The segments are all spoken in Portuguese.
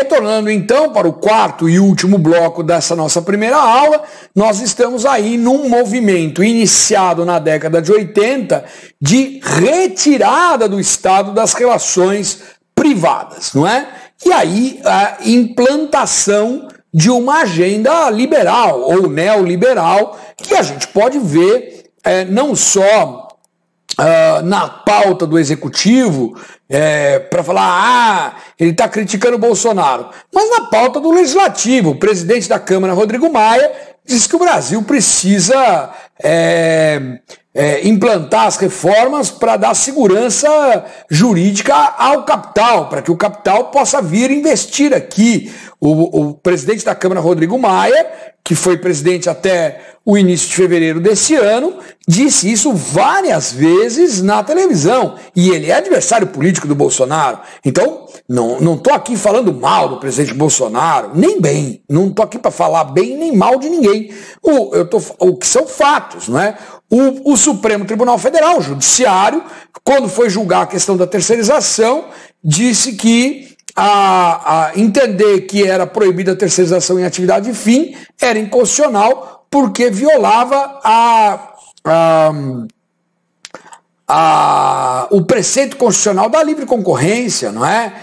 retornando então para o quarto e último bloco dessa nossa primeira aula, nós estamos aí num movimento iniciado na década de 80 de retirada do Estado das relações privadas, não é? E aí a implantação de uma agenda liberal ou neoliberal que a gente pode ver não só na pauta do executivo, para falar, ele está criticando o Bolsonaro, mas na pauta do legislativo. O presidente da Câmara, Rodrigo Maia, diz que o Brasil precisa implantar as reformas para dar segurança jurídica ao capital, para que o capital possa vir investir aqui. O presidente da Câmara, Rodrigo Maia, que foi presidente até o início de fevereiro desse ano, disse isso várias vezes na televisão. E ele é adversário político do Bolsonaro. Então, não estou aqui falando mal do presidente Bolsonaro, nem bem. Não estou aqui para falar bem nem mal de ninguém. O que são fatos, não é? O Supremo Tribunal Federal, o Judiciário, quando foi julgar a questão da terceirização, disse que entender que era proibida a terceirização em atividade de fim era inconstitucional porque violava o preceito constitucional da livre concorrência, não é?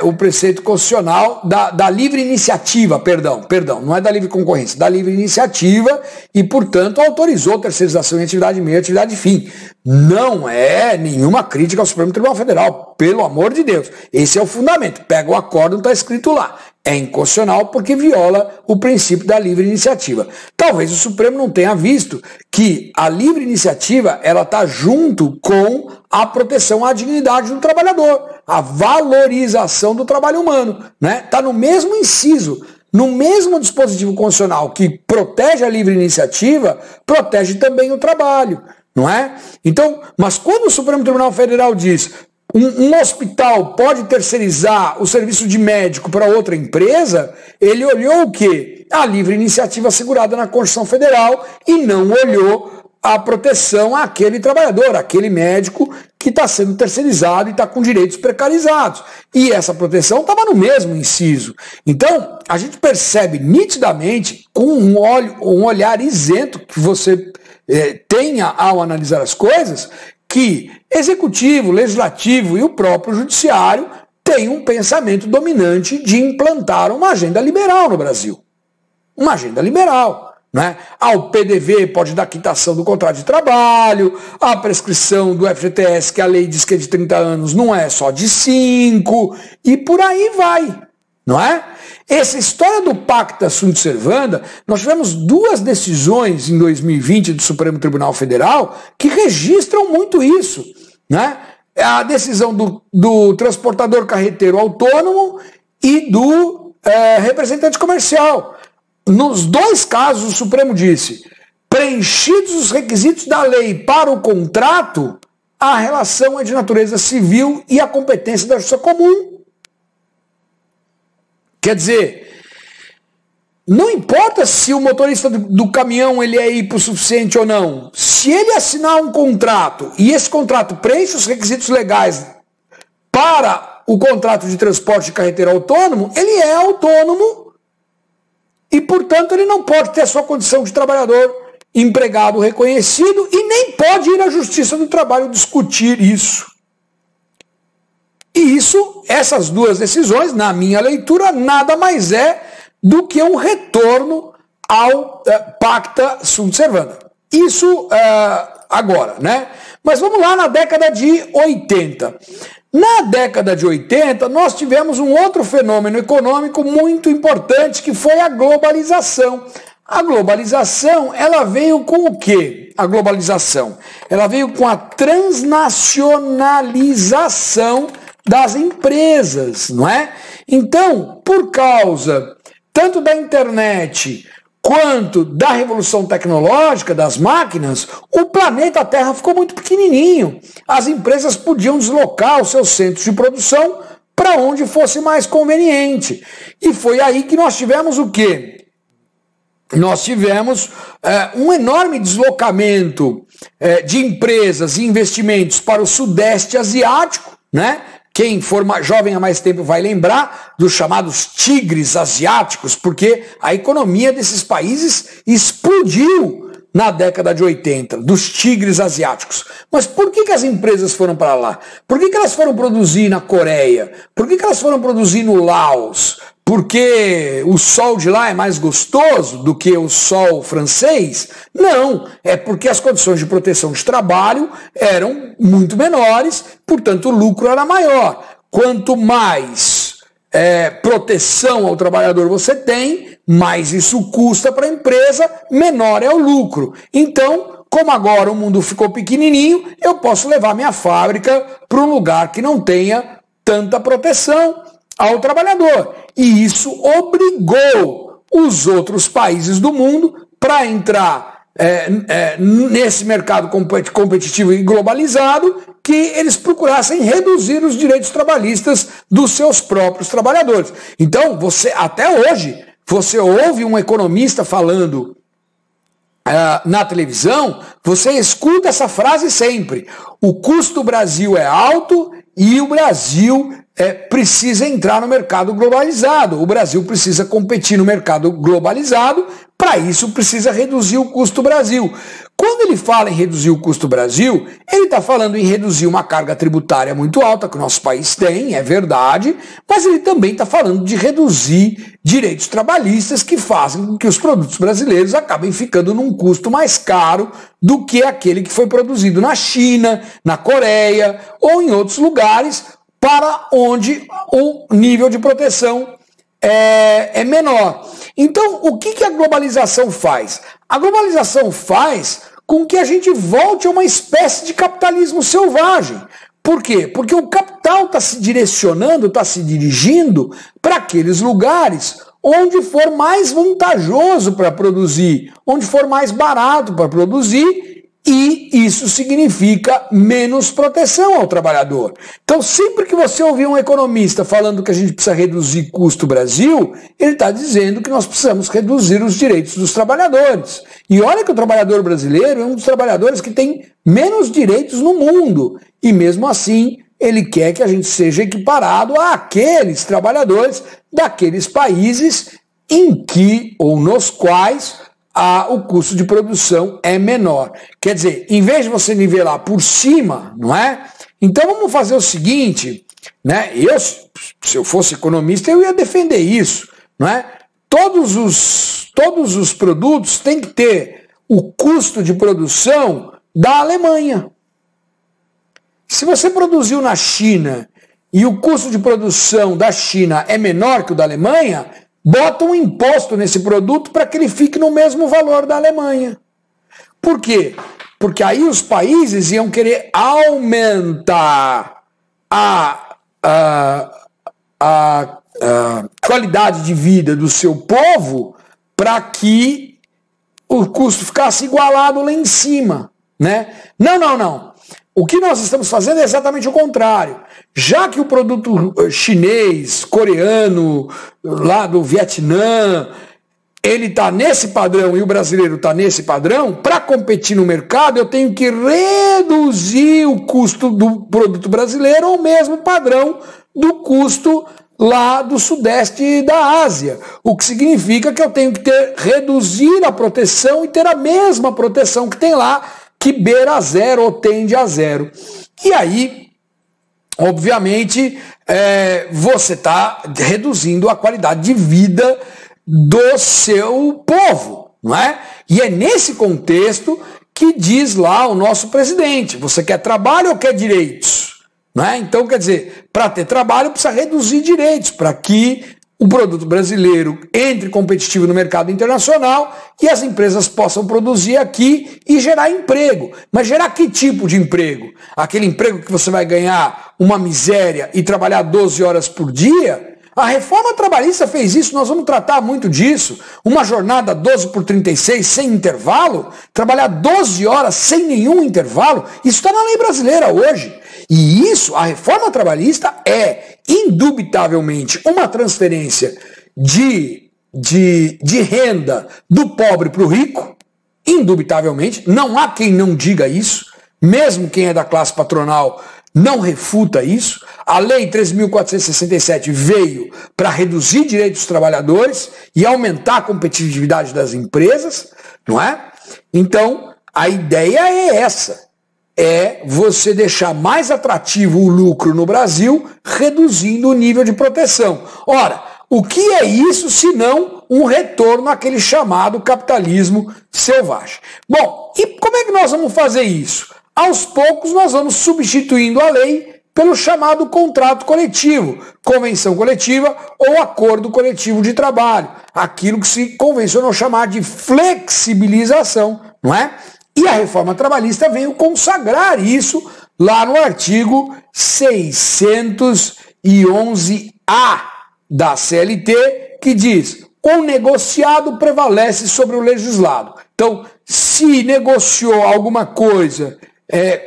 O preceito constitucional da livre iniciativa, perdão, não é da livre concorrência, da livre iniciativa e, portanto, autorizou terceirização em atividade meio e atividade fim. Não é nenhuma crítica ao Supremo Tribunal Federal, pelo amor de Deus. Esse é o fundamento. Pega o acórdão, está escrito lá. É inconstitucional porque viola o princípio da livre iniciativa. Talvez o Supremo não tenha visto que a livre iniciativa ela está junto com a proteção à dignidade do trabalhador, a valorização do trabalho humano, né? Está no mesmo inciso, no mesmo dispositivo constitucional que protege a livre iniciativa, protege também o trabalho, não é? Então, mas quando o Supremo Tribunal Federal diz um hospital pode terceirizar o serviço de médico para outra empresa, ele olhou o quê? A livre iniciativa assegurada na Constituição Federal e não olhou a proteção àquele trabalhador, àquele médico que está sendo terceirizado e está com direitos precarizados. E essa proteção estava no mesmo inciso. Então, a gente percebe nitidamente, com um olhar isento que você tenha ao analisar as coisas, que executivo, legislativo e o próprio judiciário têm um pensamento dominante de implantar uma agenda liberal no Brasil. Uma agenda liberal. Né? O PDV pode dar quitação do contrato de trabalho, a prescrição do FGTS, que a lei diz que é de 30 anos, não é só de 5, e por aí vai. Não é? Essa história do pacta sunt servanda, nós tivemos 2 decisões em 2020 do Supremo Tribunal Federal que registram muito isso, né? A decisão do transportador carreteiro autônomo e do representante comercial. Nos 2 casos, o Supremo disse, preenchidos os requisitos da lei para o contrato, a relação é de natureza civil e a competência da justiça comum. Quer dizer, não importa se o motorista do caminhão ele é hipossuficiente ou não. Se ele assinar um contrato e esse contrato preenche os requisitos legais para o contrato de transporte de carreteiro autônomo, ele é autônomo e, portanto, ele não pode ter a sua condição de trabalhador empregado reconhecido e nem pode ir à Justiça do Trabalho discutir isso. E essas 2 decisões, na minha leitura, nada mais é do que um retorno ao pacta sunt servanda. Isso agora, né? Mas vamos lá na década de 80. Na década de 80, nós tivemos um outro fenômeno econômico muito importante, que foi a globalização. A globalização, ela veio com o quê? A globalização, ela veio com a transnacionalização das empresas, não é? Então, por causa tanto da internet quanto da revolução tecnológica, das máquinas, o planeta Terra ficou muito pequenininho. As empresas podiam deslocar os seus centros de produção para onde fosse mais conveniente. E foi aí que nós tivemos o quê? Nós tivemos um enorme deslocamento de empresas e investimentos para o Sudeste Asiático, né? quem for jovem há mais tempo vai lembrar dos chamados tigres asiáticos, porque a economia desses países explodiu na década de 80, dos tigres asiáticos. Mas por que as empresas foram para lá? Por que elas foram produzir na Coreia? Por que elas foram produzir no Laos? Porque o sol de lá é mais gostoso do que o sol francês? Não, é porque as condições de proteção de trabalho eram muito menores, portanto o lucro era maior. Quanto mais proteção ao trabalhador você tem, mais isso custa para a empresa, menor é o lucro. Então, como agora o mundo ficou pequenininho, eu posso levar minha fábrica para um lugar que não tenha tanta proteção ao trabalhador. E isso obrigou os outros países do mundo para entrar nesse mercado competitivo e globalizado, que eles procurassem reduzir os direitos trabalhistas dos seus próprios trabalhadores. Então, até hoje, você ouve um economista falando na televisão, você escuta essa frase sempre: o custo do Brasil é alto e o Brasil precisa entrar no mercado globalizado. O Brasil precisa competir no mercado globalizado, para isso precisa reduzir o custo do Brasil. Quando ele fala em reduzir o custo do Brasil, ele está falando em reduzir uma carga tributária muito alta que o nosso país tem, é verdade, mas ele também está falando de reduzir direitos trabalhistas que fazem com que os produtos brasileiros acabem ficando num custo mais caro do que aquele que foi produzido na China, na Coreia ou em outros lugares, para onde o nível de proteção é menor. Então, o que a globalização faz? A globalização faz com que a gente volte a uma espécie de capitalismo selvagem. Por quê? Porque o capital está se direcionando, está se dirigindo para aqueles lugares onde for mais vantajoso para produzir, onde for mais barato para produzir, e isso significa menos proteção ao trabalhador. Então, sempre que você ouvir um economista falando que a gente precisa reduzir custo Brasil, ele está dizendo que nós precisamos reduzir os direitos dos trabalhadores. E olha que o trabalhador brasileiro é um dos trabalhadores que tem menos direitos no mundo. E mesmo assim, ele quer que a gente seja equiparado àqueles trabalhadores daqueles países em que ou nos quais o custo de produção é menor. Quer dizer, em vez de você nivelar por cima, não é? Então vamos fazer o seguinte, né? Se eu fosse economista, eu ia defender isso, não é? Todos os produtos têm que ter o custo de produção da Alemanha. Se você produziu na China e o custo de produção da China é menor que o da Alemanha, bota um imposto nesse produto para que ele fique no mesmo valor da Alemanha. Por quê? Porque aí os países iam querer aumentar a qualidade de vida do seu povo para que o custo ficasse igualado lá em cima, né? Não. O que nós estamos fazendo é exatamente o contrário. Já que o produto chinês, coreano, lá do Vietnã, ele está nesse padrão e o brasileiro está nesse padrão, para competir no mercado eu tenho que reduzir o custo do produto brasileiro ao mesmo padrão do custo lá do Sudeste da Ásia. O que significa que eu tenho que reduzir a proteção e ter a mesma proteção que tem lá, que beira a zero ou tende a zero. E aí, obviamente, você está reduzindo a qualidade de vida do seu povo, não é? E é nesse contexto que diz lá o nosso presidente: você quer trabalho ou quer direitos? Não é? Então, quer dizer, para ter trabalho precisa reduzir direitos, para que o produto brasileiro entre competitivo no mercado internacional e as empresas possam produzir aqui e gerar emprego. Mas gerar que tipo de emprego? Aquele emprego que você vai ganhar uma miséria e trabalhar 12 horas por dia? A reforma trabalhista fez isso, nós vamos tratar muito disso. Uma jornada 12 por 36 sem intervalo, trabalhar 12 horas sem nenhum intervalo, isso está na lei brasileira hoje. E isso, a reforma trabalhista é indubitavelmente uma transferência de renda do pobre para o rico, indubitavelmente, não há quem não diga isso, mesmo quem é da classe patronal não refuta isso. A Lei 13.467 veio para reduzir direitos dos trabalhadores e aumentar a competitividade das empresas, não é? Então, a ideia é essa, é você deixar mais atrativo o lucro no Brasil, reduzindo o nível de proteção. Ora, o que é isso senão um retorno àquele chamado capitalismo selvagem? Bom, e como é que nós vamos fazer isso? Aos poucos nós vamos substituindo a lei pelo chamado contrato coletivo, convenção coletiva ou acordo coletivo de trabalho, aquilo que se convencionou chamar de flexibilização, não é? E a reforma trabalhista veio consagrar isso lá no artigo 611-A da CLT, que diz: o negociado prevalece sobre o legislado. Então, se negociou alguma coisa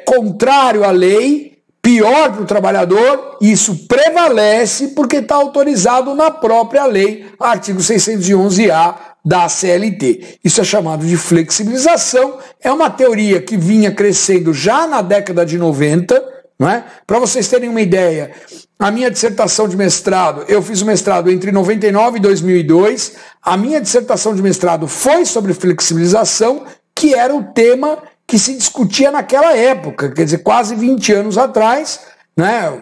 contrário à lei, pior para o trabalhador, isso prevalece porque está autorizado na própria lei, artigo 611-A da CLT. Isso é chamado de flexibilização, é uma teoria que vinha crescendo já na década de 90, não é? Para vocês terem uma ideia, a minha dissertação de mestrado, eu fiz o mestrado entre 99 e 2002, a minha dissertação de mestrado foi sobre flexibilização, que era o tema que se discutia naquela época, quer dizer, quase 20 anos atrás, né?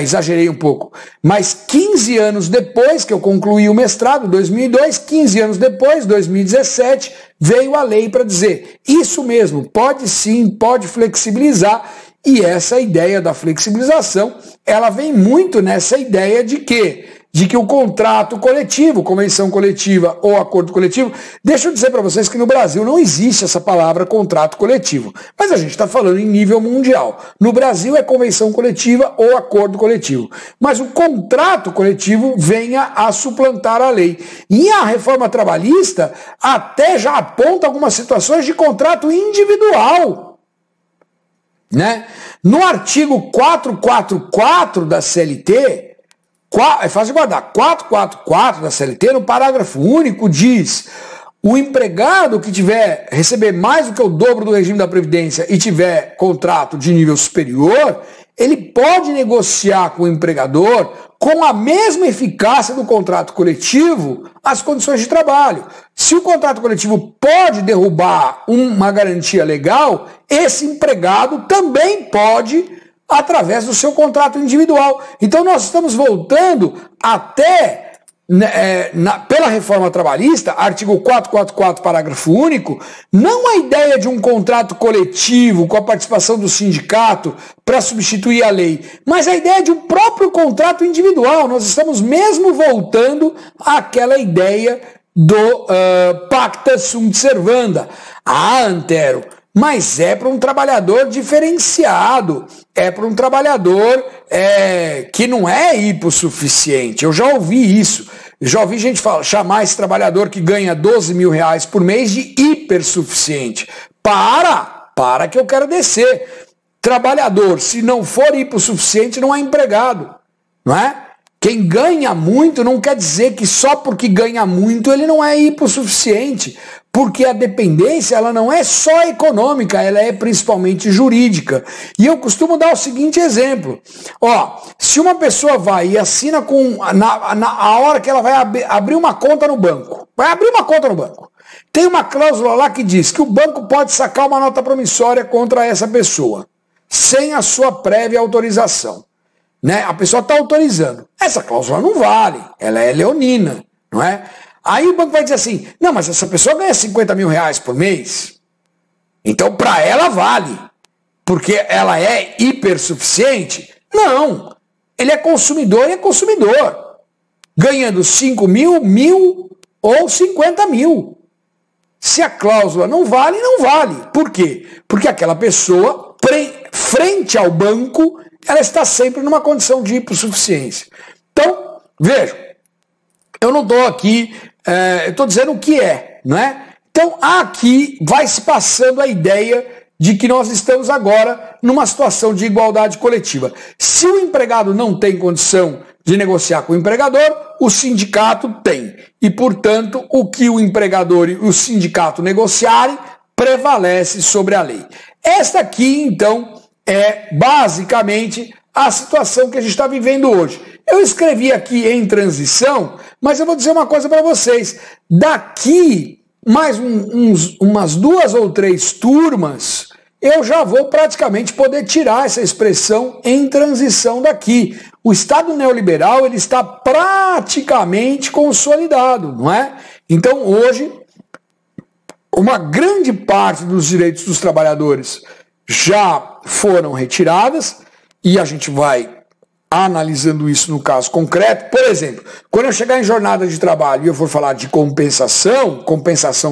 Exagerei um pouco, mas 15 anos depois que eu concluí o mestrado, 2002, 15 anos depois, 2017, veio a lei para dizer, isso mesmo, pode sim, pode flexibilizar, e essa ideia da flexibilização, ela vem muito nessa ideia de que o contrato coletivo, convenção coletiva ou acordo coletivo, deixa eu dizer para vocês que no Brasil não existe essa palavra contrato coletivo, mas a gente está falando em nível mundial. No Brasil é convenção coletiva ou acordo coletivo, mas o contrato coletivo venha a suplantar a lei. E a reforma trabalhista até já aponta algumas situações de contrato individual, né? No artigo 444 da CLT, é fácil de guardar, 444 da CLT, no parágrafo único, diz: o empregado que receber mais do que o dobro do regime da Previdência e tiver contrato de nível superior, ele pode negociar com o empregador com a mesma eficácia do contrato coletivo as condições de trabalho. Se o contrato coletivo pode derrubar uma garantia legal, esse empregado também pode, através do seu contrato individual. Então nós estamos voltando até, pela reforma trabalhista, artigo 444, parágrafo único, não a ideia de um contrato coletivo com a participação do sindicato para substituir a lei, mas a ideia de um próprio contrato individual. Nós estamos mesmo voltando àquela ideia do pacta sunt servanda. Antero, mas é para um trabalhador diferenciado, é para um trabalhador que não é hipossuficiente. Eu já ouvi isso, já ouvi gente chamar esse trabalhador que ganha 12 mil reais por mês de hipersuficiente. Para que eu quero descer. Trabalhador, se não for hipossuficiente, não é empregado, não é? Quem ganha muito não quer dizer que só porque ganha muito ele não é hipossuficiente, porque a dependência ela não é só econômica, ela é principalmente jurídica. E eu costumo dar o seguinte exemplo: se uma pessoa vai e assina a hora que ela vai abrir uma conta no banco, tem uma cláusula lá que diz que o banco pode sacar uma nota promissória contra essa pessoa, sem a sua prévia autorização. Né? A pessoa está autorizando. Essa cláusula não vale, ela é leonina, não é? Aí o banco vai dizer assim: não, mas essa pessoa ganha 50 mil reais por mês, então para ela vale, porque ela é hipersuficiente. Não, ele é consumidor e é consumidor, ganhando 5 mil, 1.000 ou 50 mil. Se a cláusula não vale, não vale. Por quê? Porque aquela pessoa, frente ao banco, ela está sempre numa condição de hipossuficiência. Então, vejam, eu não estou aqui, eu estou dizendo o que é, não é? Então, aqui vai se passando a ideia de que nós estamos agora numa situação de igualdade coletiva. Se o empregado não tem condição de negociar com o empregador, o sindicato tem. E, portanto, o que o empregador e o sindicato negociarem prevalece sobre a lei. Esta aqui, então, é basicamente a situação que a gente está vivendo hoje. Eu escrevi aqui em transição, mas eu vou dizer uma coisa para vocês. Daqui mais umas 2 ou 3 turmas, eu já vou praticamente poder tirar essa expressão em transição daqui. O Estado neoliberal ele está praticamente consolidado, não é? Então hoje, uma grande parte dos direitos dos trabalhadores já foram retiradas e a gente vai analisando isso no caso concreto. Por exemplo, quando eu chegar em jornada de trabalho e eu for falar de compensação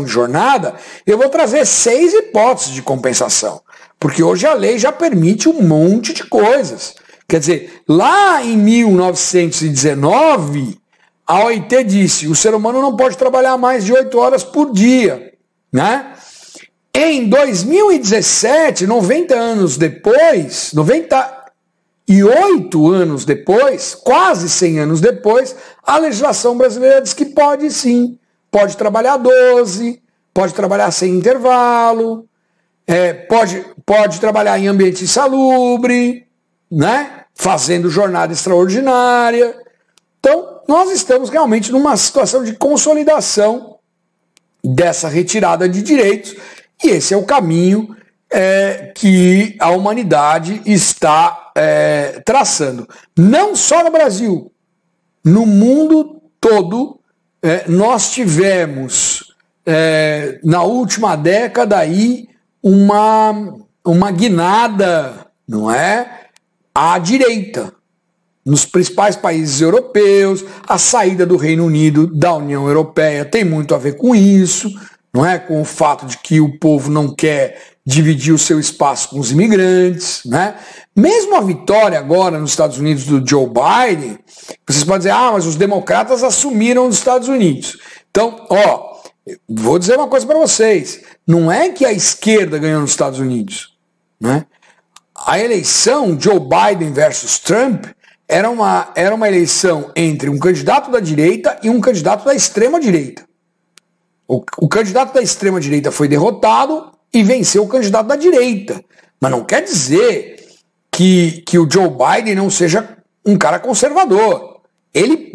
de jornada, eu vou trazer 6 hipóteses de compensação, porque hoje a lei já permite um monte de coisas. Quer dizer, lá em 1919, a OIT disse, o ser humano não pode trabalhar mais de 8 horas por dia, né? Em 2017, 98 anos depois, quase 100 anos depois, a legislação brasileira diz que pode sim. Pode trabalhar 12, pode trabalhar sem intervalo, pode trabalhar em ambiente insalubre, né? Fazendo jornada extraordinária. Então, nós estamos realmente numa situação de consolidação dessa retirada de direitos, e esse é o caminho que a humanidade está traçando. Não só no Brasil, no mundo todo, nós tivemos, na última década, aí, uma guinada, não é? À direita. Nos principais países europeus, a saída do Reino Unido da União Europeia tem muito a ver com isso, não é? Com o fato de que o povo não quer dividir o seu espaço com os imigrantes, né? Mesmo a vitória agora nos Estados Unidos do Joe Biden, vocês podem dizer, mas os democratas assumiram os Estados Unidos. Então, vou dizer uma coisa para vocês, não é que a esquerda ganhou nos Estados Unidos, né? A eleição Joe Biden versus Trump era uma eleição entre um candidato da direita e um candidato da extrema-direita. O candidato da extrema-direita foi derrotado e venceu o candidato da direita. Mas não quer dizer que o Joe Biden não seja um cara conservador. Ele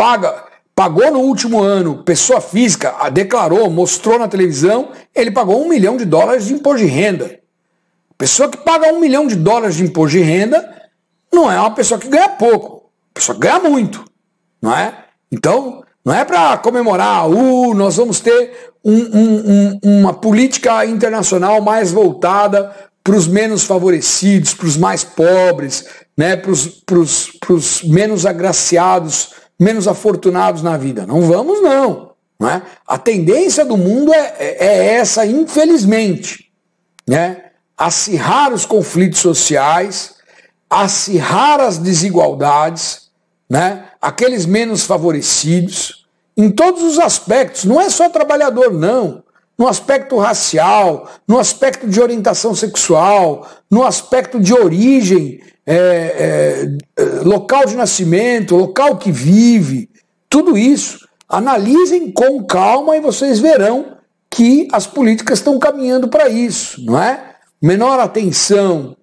pagou no último ano, pessoa física, declarou, mostrou na televisão, ele pagou $1 milhão de imposto de renda. Pessoa que paga $1 milhão de imposto de renda não é uma pessoa que ganha pouco, a pessoa ganha muito, não é? Então, não é para comemorar, nós vamos ter uma política internacional mais voltada para os menos favorecidos, para os mais pobres, né, para os menos agraciados, menos afortunados na vida. Não vamos, não é? A tendência do mundo é essa, infelizmente, né? Acirrar os conflitos sociais, acirrar as desigualdades, né? Aqueles menos favorecidos, em todos os aspectos, não é só trabalhador, não. No aspecto racial, no aspecto de orientação sexual, no aspecto de origem, local de nascimento, local que vive, tudo isso. Analisem com calma e vocês verão que as políticas estão caminhando para isso, não é? Menor atenção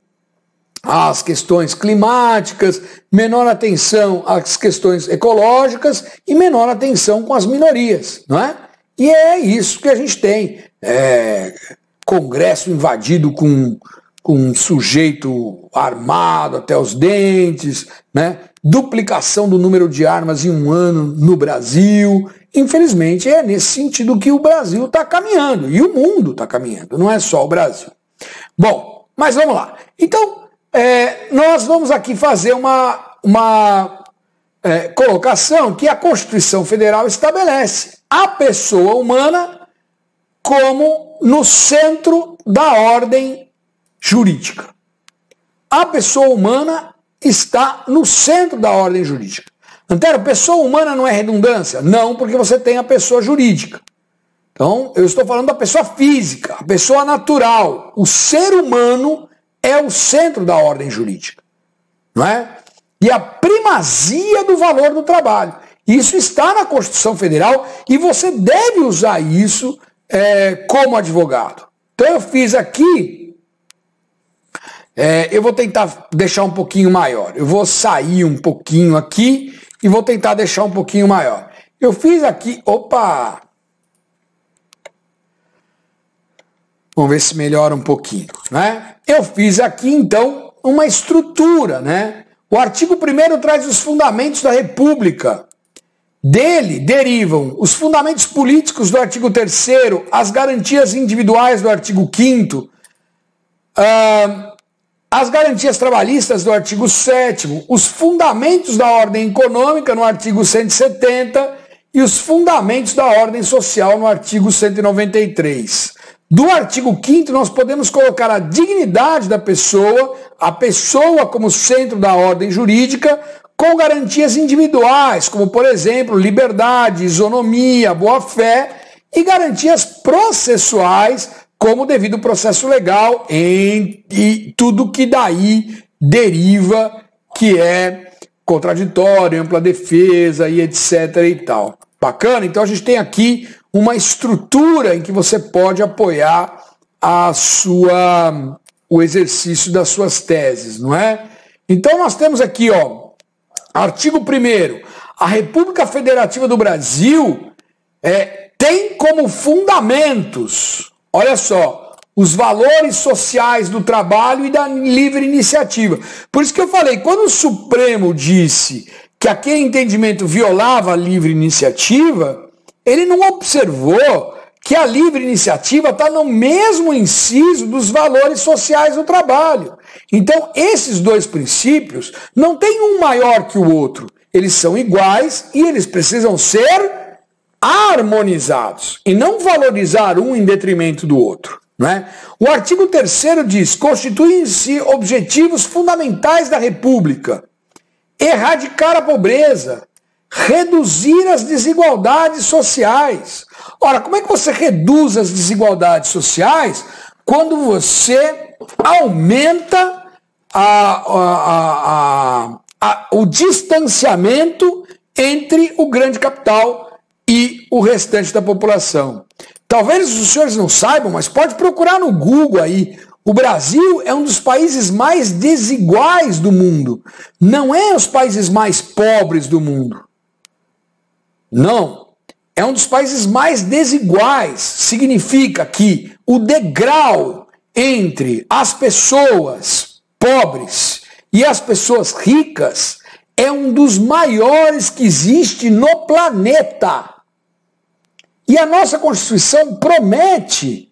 às questões climáticas, menor atenção às questões ecológicas e menor atenção com as minorias, não é? E é isso que a gente tem. Congresso invadido com um sujeito armado até os dentes, né? Duplicação do número de armas em um ano no Brasil. Infelizmente é nesse sentido que o Brasil está caminhando, e o mundo está caminhando, não é só o Brasil. Bom, mas vamos lá. Então, nós vamos aqui fazer uma colocação que a Constituição Federal estabelece a pessoa humana como no centro da ordem jurídica. A pessoa humana está no centro da ordem jurídica. Antero, pessoa humana não é redundância? Não, porque você tem a pessoa jurídica. Então, eu estou falando da pessoa física, a pessoa natural. O ser humano é o centro da ordem jurídica, não é? E a primazia do valor do trabalho. Isso está na Constituição Federal e você deve usar isso como advogado. Então eu fiz aqui Eu vou tentar deixar um pouquinho maior. Eu vou sair um pouquinho aqui e vou tentar deixar um pouquinho maior. Eu fiz aqui... Opa! Vamos ver se melhora um pouquinho, né? Eu fiz aqui, então, uma estrutura, né? O artigo 1º traz os fundamentos da República. Dele derivam os fundamentos políticos do artigo 3º, as garantias individuais do artigo 5º, as garantias trabalhistas do artigo 7º, os fundamentos da ordem econômica no artigo 170 e os fundamentos da ordem social no artigo 193. Do artigo 5º nós podemos colocar a dignidade da pessoa, a pessoa como centro da ordem jurídica, com garantias individuais, como por exemplo, liberdade, isonomia, boa-fé, e garantias processuais, como o devido processo legal e tudo que daí deriva, que é contraditório, ampla defesa e etc. e tal. Bacana? Então a gente tem aqui uma estrutura em que você pode apoiar o exercício das suas teses, não é? Então nós temos aqui, ó, artigo 1º, a República Federativa do Brasil tem como fundamentos, olha só, os valores sociais do trabalho e da livre iniciativa. Por isso que eu falei, quando o Supremo disse que aquele entendimento violava a livre iniciativa, ele não observou que a livre iniciativa está no mesmo inciso dos valores sociais do trabalho. Então, esses dois princípios não têm um maior que o outro. Eles são iguais e eles precisam ser harmonizados e não valorizar um em detrimento do outro, né? O artigo 3º diz: constituem-se objetivos fundamentais da República erradicar a pobreza, reduzir as desigualdades sociais. Ora, como é que você reduz as desigualdades sociais quando você aumenta o distanciamento entre o grande capital e o restante da população? Talvez os senhores não saibam, mas pode procurar no Google aí. O Brasil é um dos países mais desiguais do mundo. Não é os países mais pobres do mundo. Não. É um dos países mais desiguais. Significa que o degrau entre as pessoas pobres e as pessoas ricas é um dos maiores que existe no planeta. E a nossa Constituição promete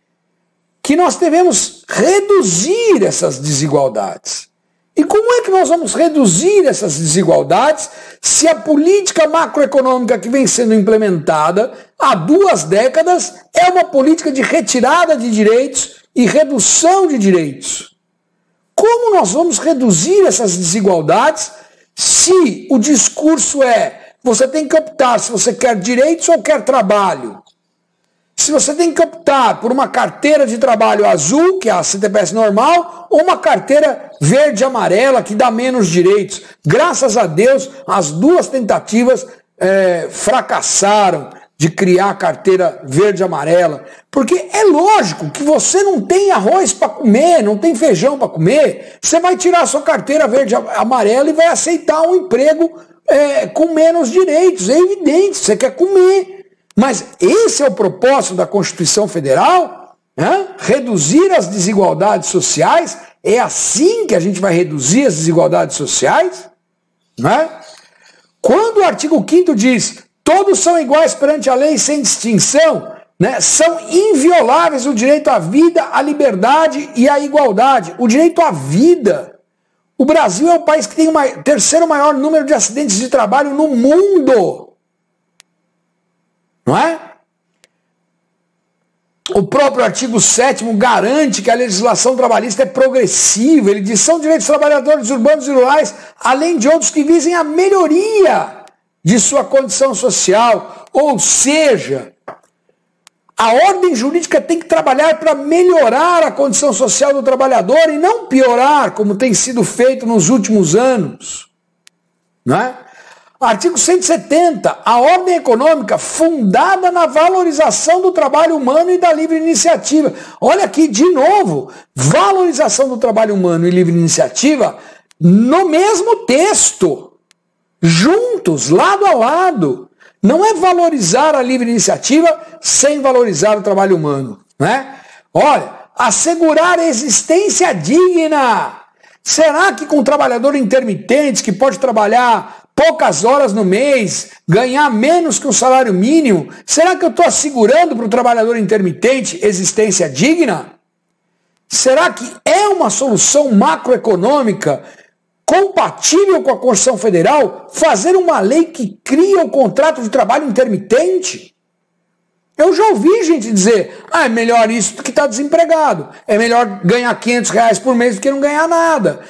que nós devemos reduzir essas desigualdades. E como é que nós vamos reduzir essas desigualdades se a política macroeconômica que vem sendo implementada há 2 décadas é uma política de retirada de direitos e redução de direitos? Como nós vamos reduzir essas desigualdades se o discurso é: você tem que optar se você quer direitos ou quer trabalho? Se você tem que optar por uma carteira de trabalho azul, que é a CTPS normal, ou uma carteira verde e amarela, que dá menos direitos. Graças a Deus, as 2 tentativas fracassaram de criar a carteira verde e amarela. Porque é lógico que você não tem arroz para comer, não tem feijão para comer, você vai tirar a sua carteira verde e amarela e vai aceitar um emprego com menos direitos. É evidente, você quer comer. Mas esse é o propósito da Constituição Federal? Reduzir as desigualdades sociais? É assim que a gente vai reduzir as desigualdades sociais? Não é? Quando o artigo 5º diz: todos são iguais perante a lei sem distinção, né, são invioláveis o direito à vida, à liberdade e à igualdade. O direito à vida. O Brasil é o país que tem o 3º maior número de acidentes de trabalho no mundo. Não é? O próprio artigo 7º garante que a legislação trabalhista é progressiva. Ele diz: são direitos dos trabalhadores urbanos e rurais, além de outros que visem a melhoria de sua condição social. Ou seja, a ordem jurídica tem que trabalhar para melhorar a condição social do trabalhador e não piorar, como tem sido feito nos últimos anos. Não é? Artigo 170, a ordem econômica fundada na valorização do trabalho humano e da livre iniciativa. Olha aqui de novo, valorização do trabalho humano e livre iniciativa no mesmo texto, juntos, lado a lado. Não é valorizar a livre iniciativa sem valorizar o trabalho humano, né? Olha, assegurar existência digna. Será que com um trabalhador intermitente que pode trabalhar poucas horas no mês, ganhar menos que um salário mínimo, será que eu estou assegurando para o trabalhador intermitente existência digna? Será que é uma solução macroeconômica compatível com a Constituição Federal fazer uma lei que cria o contrato de trabalho intermitente? Eu já ouvi gente dizer, é melhor isso do que estar desempregado, é melhor ganhar R$500 por mês do que não ganhar nada.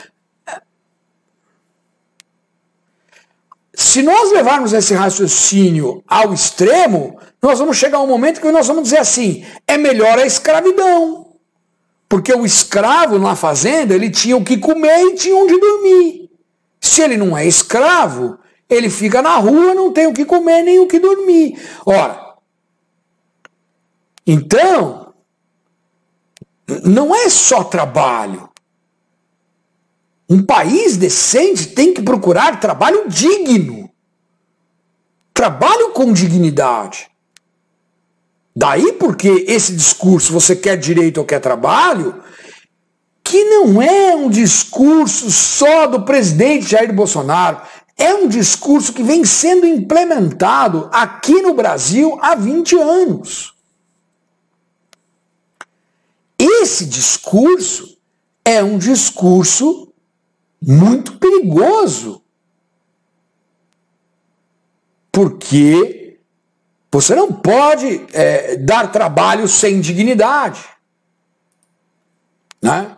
Se nós levarmos esse raciocínio ao extremo, nós vamos chegar a um momento que nós vamos dizer assim, é melhor a escravidão. Porque o escravo na fazenda, ele tinha o que comer e tinha onde dormir. Se ele não é escravo, ele fica na rua, não tem o que comer nem o que dormir. Ora, então, não é só trabalho. Um país decente tem que procurar trabalho digno. Trabalho com dignidade. Daí porque esse discurso, você quer direito ou quer trabalho, que não é um discurso só do presidente Jair Bolsonaro, é um discurso que vem sendo implementado aqui no Brasil há 20 anos. Esse discurso é um discurso muito perigoso, porque você não pode dar trabalho sem dignidade, né?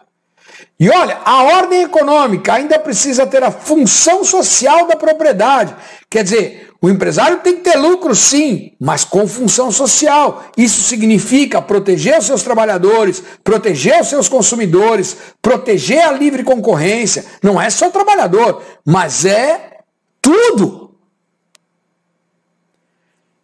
E olha, a ordem econômica ainda precisa ter a função social da propriedade, quer dizer, o empresário tem que ter lucro sim, mas com função social. Isso significa proteger os seus trabalhadores, proteger os seus consumidores, proteger a livre concorrência. Não é só o trabalhador, mas é tudo.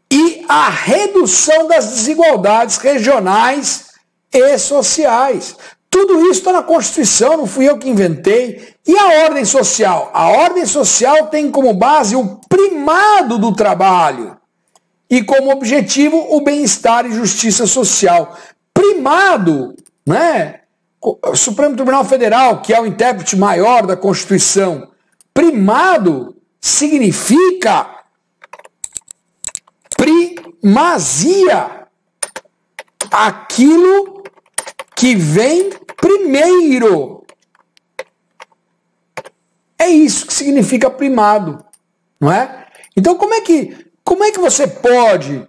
E a redução das desigualdades regionais e sociais. Tudo isso está na Constituição, não fui eu que inventei. E a ordem social? A ordem social tem como base o primado do trabalho e como objetivo o bem-estar e justiça social. Primado, né? O Supremo Tribunal Federal, que é o intérprete maior da Constituição, primado significa primazia, aquilo que vem primeiro. É isso que significa primado, não é? Então como é que você pode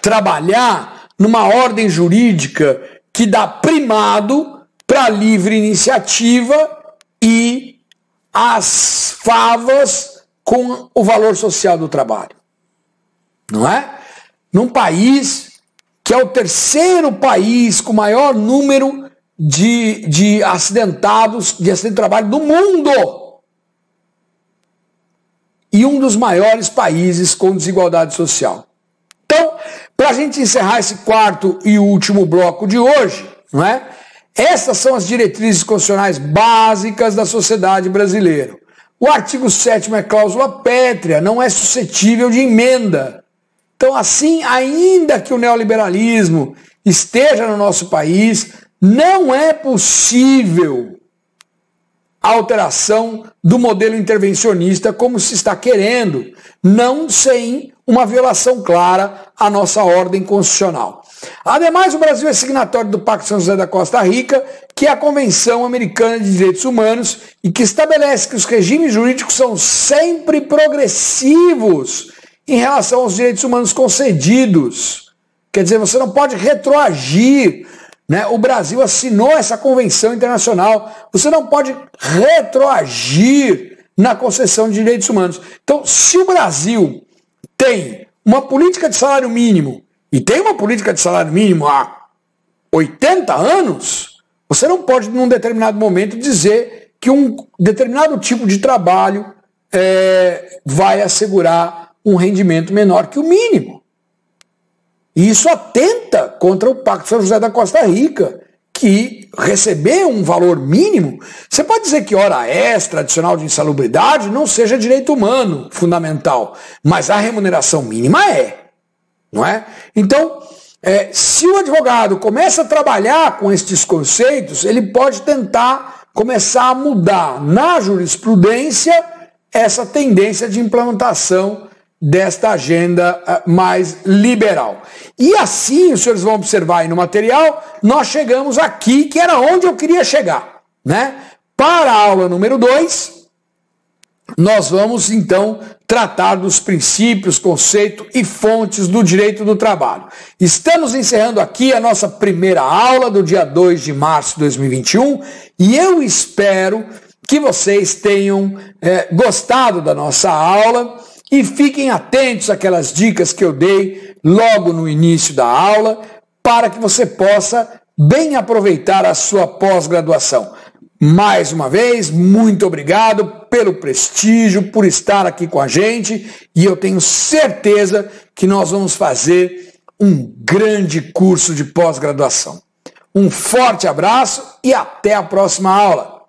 trabalhar numa ordem jurídica que dá primado para a livre iniciativa e as favas com o valor social do trabalho? Não é? Num país que é o terceiro país com maior número de acidentados, de acidente de trabalho do mundo. E um dos maiores países com desigualdade social. Então, para a gente encerrar esse quarto e último bloco de hoje, não é? Essas são as diretrizes constitucionais básicas da sociedade brasileira. O artigo 7º é cláusula pétrea, não é suscetível de emenda. Então, assim, ainda que o neoliberalismo esteja no nosso país, não é possível a alteração do modelo intervencionista como se está querendo, não sem uma violação clara à nossa ordem constitucional. Ademais, o Brasil é signatário do Pacto de São José da Costa Rica, que é a Convenção Americana de Direitos Humanos e que estabelece que os regimes jurídicos são sempre progressivos em relação aos direitos humanos concedidos. Quer dizer, você não pode retroagir, né? O Brasil assinou essa convenção internacional, você não pode retroagir na concessão de direitos humanos. Então, se o Brasil tem uma política de salário mínimo, e tem uma política de salário mínimo há 80 anos, você não pode, num determinado momento, dizer que um determinado tipo de trabalho vai assegurar um rendimento menor que o mínimo. E isso atenta contra o Pacto São José da Costa Rica, que receber um valor mínimo, você pode dizer que hora extra, adicional de insalubridade, não seja direito humano fundamental, mas a remuneração mínima não é? Então, se o advogado começa a trabalhar com estes conceitos, ele pode tentar começar a mudar na jurisprudência essa tendência de implementação desta agenda mais liberal. E assim, os senhores vão observar aí no material, nós chegamos aqui, que era onde eu queria chegar, né? Para a aula número 2, nós vamos então tratar dos princípios, conceitos e fontes do direito do trabalho. Estamos encerrando aqui a nossa primeira aula do dia 2 de março de 2021 e eu espero que vocês tenham gostado da nossa aula e fiquem atentos àquelas dicas que eu dei logo no início da aula para que você possa bem aproveitar a sua pós-graduação. Mais uma vez, muito obrigado pelo prestígio, por estar aqui com a gente e eu tenho certeza que nós vamos fazer um grande curso de pós-graduação. Um forte abraço e até a próxima aula.